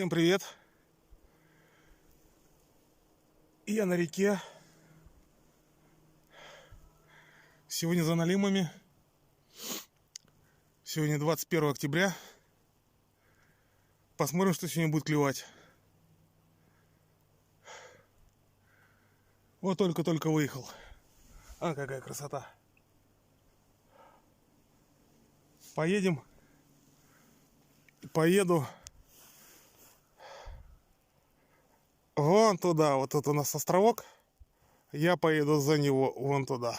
Всем привет! Я на реке. Сегодня за налимами. Сегодня 21 октября. Посмотрим, что сегодня будет клевать. Вот только-только выехал. А какая красота. Поеду вон туда. Вот тут у нас островок. Я поеду за него вон туда,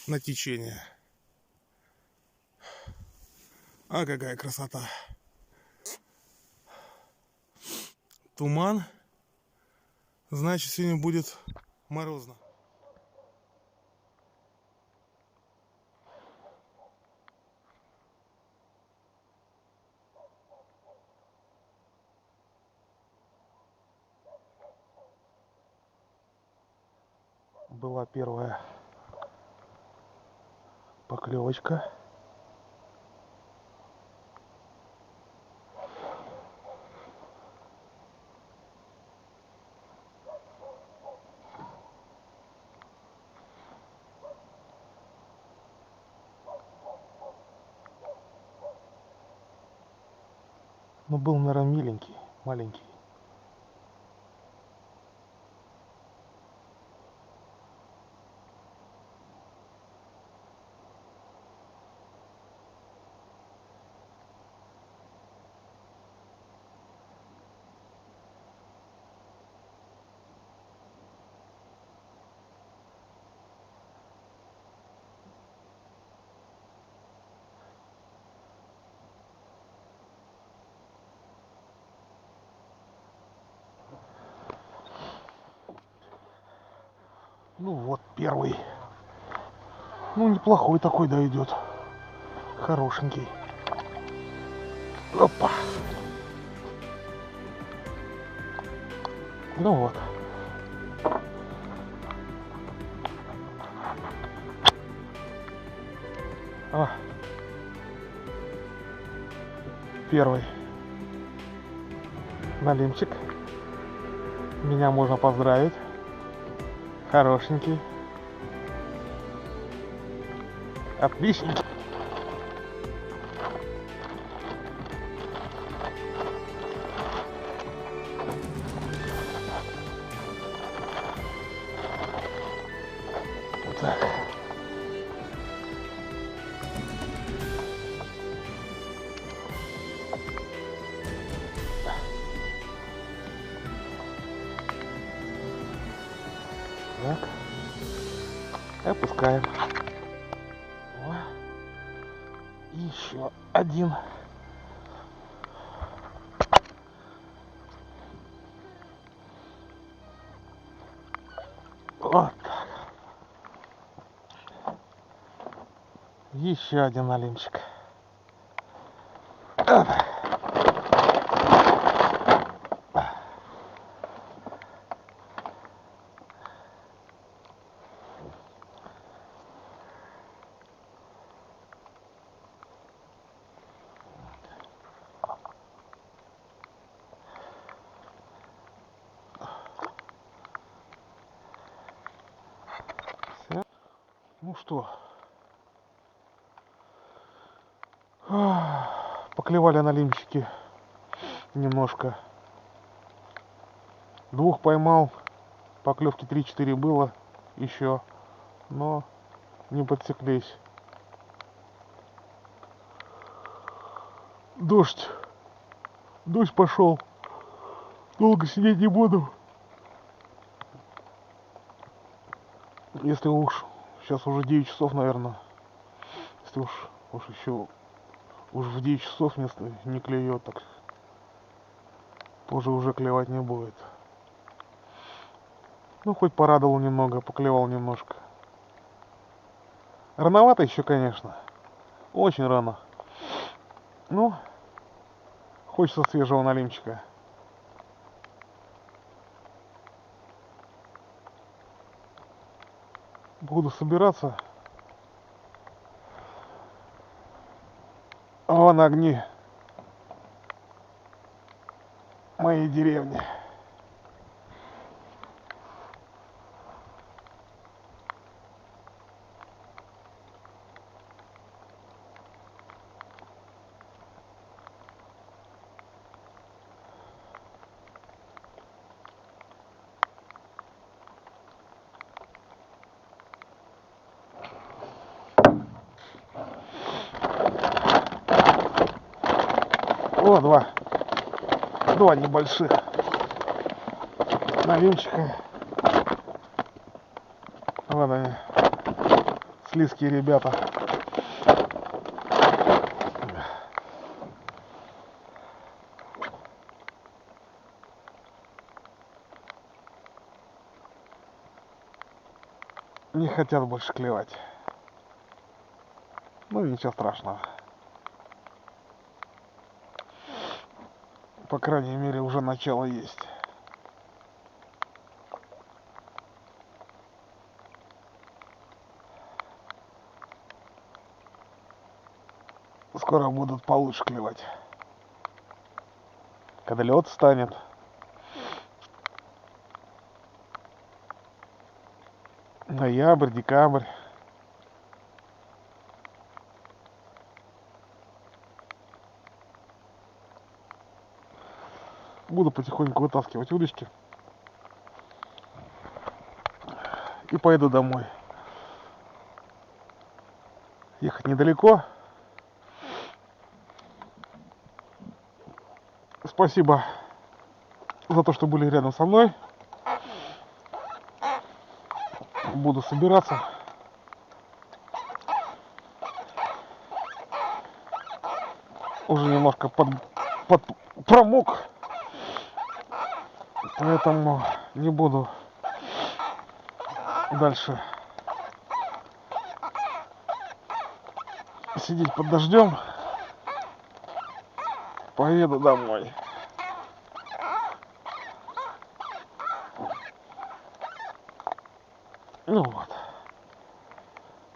на течение. А какая красота. Туман. Значит, сегодня будет морозно. Была первая поклевочка. Но был, наверное, миленький, маленький. Ну вот первый. Ну неплохой такой, да, идет. Хорошенький. Опа. Ну вот. Первый налимчик. Меня можно поздравить. Хорошенький. Отличненький. Так. Так. Опускаем. Еще один. Вот так. Еще один налимчик. Ну что, поклевали налимчики немножко. Двух поймал, поклевки 3-4 было еще, но не подсеклись. Дождь пошел, долго сидеть не буду. Если уж, сейчас уже 9 часов, наверное, если уж еще в 9 часов не клюет, так позже уже клевать не будет. Ну, хоть порадовал немного, поклевал немножко. Рановато еще, конечно. Очень рано. Ну, хочется свежего налимчика. Буду собираться. О, на огне. моей деревни. О, два небольших новинчика. Вот они, слизкие ребята. Не хотят больше клевать. Ну ничего страшного. По крайней мере, уже начало есть. Скоро будут получше клевать. Когда лед станет. Ноябрь, декабрь. Буду потихоньку вытаскивать удочки. И поеду домой. Ехать недалеко. Спасибо за то, что были рядом со мной. Буду собираться. Уже немножко промок. Поэтому не буду дальше сидеть под дождем. Поеду домой. Ну вот.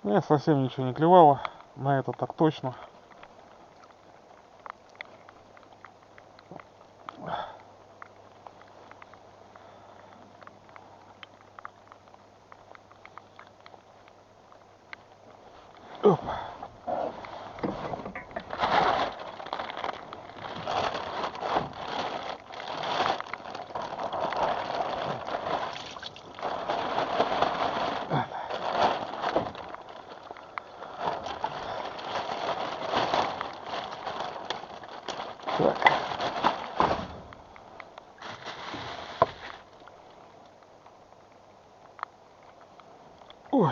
Я совсем ничего не клевало. На это так точно. Оп. Так. Ой.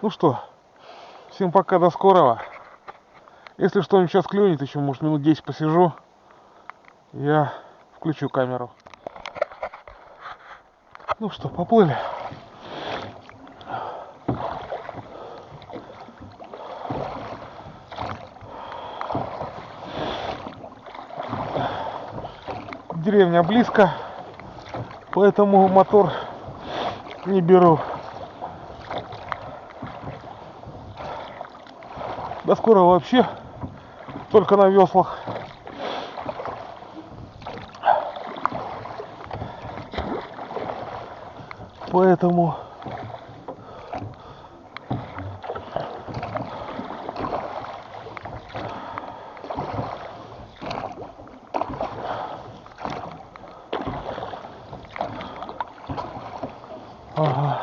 Ну что, всем пока, до скорого. Если что-нибудь сейчас клюнет, еще может минут 10 посижу, я включу камеру. Ну что, поплыли. Деревня близко, поэтому мотор не беру. До скорого вообще только на веслах. Поэтому ага.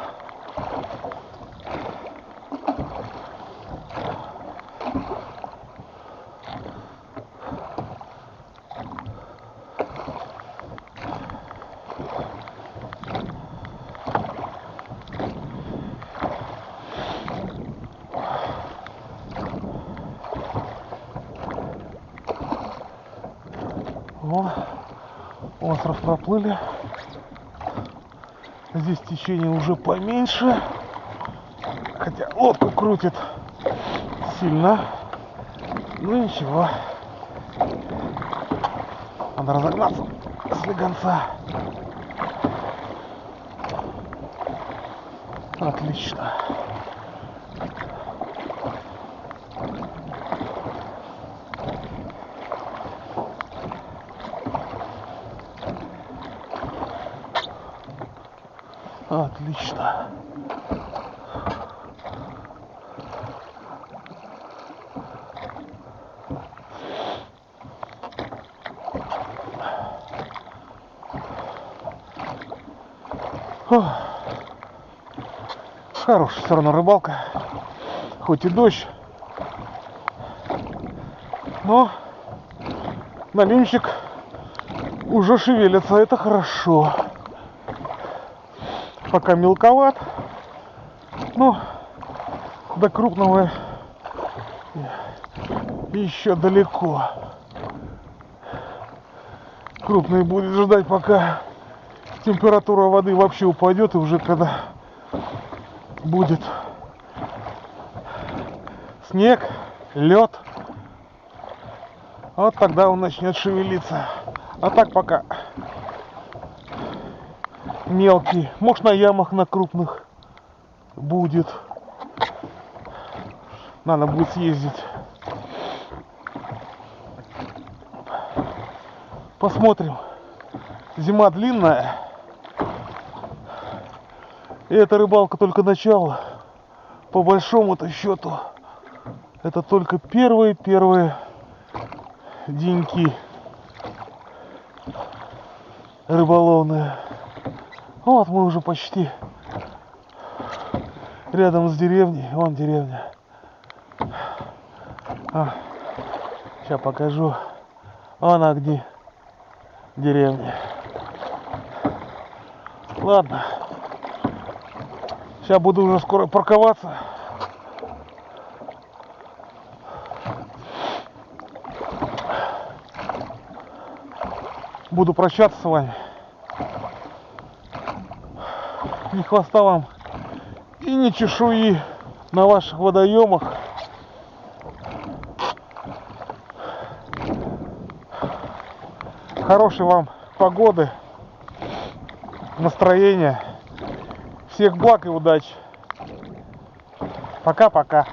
Вон, остров проплыли. Здесь течение уже поменьше, хотя лодку крутит сильно. Ну ничего, надо разогнаться слегонца. Отлично. Отлично. Хорошая все равно рыбалка. Хоть и дождь. Но налимчик уже шевелится. Это хорошо. Пока мелковат. Но до крупного еще далеко. Крупный будет ждать, пока температура воды вообще упадет, и уже когда будет снег, лед, вот тогда он начнет шевелиться. А так пока мелкий, может на ямах, на крупных будет. Надо будет съездить. Посмотрим. Зима длинная. И эта рыбалка только начало. По большому-то счету, это только первые деньки рыболовные. Вот мы уже почти рядом с деревней. Вон деревня. Сейчас покажу. Вон огни деревни. Ладно. Сейчас буду уже скоро парковаться. Буду прощаться с вами. Ни хвоста вам и ни чешуи на ваших водоемах. Хорошей вам погоды, настроения. Всех благ и удачи. Пока-пока.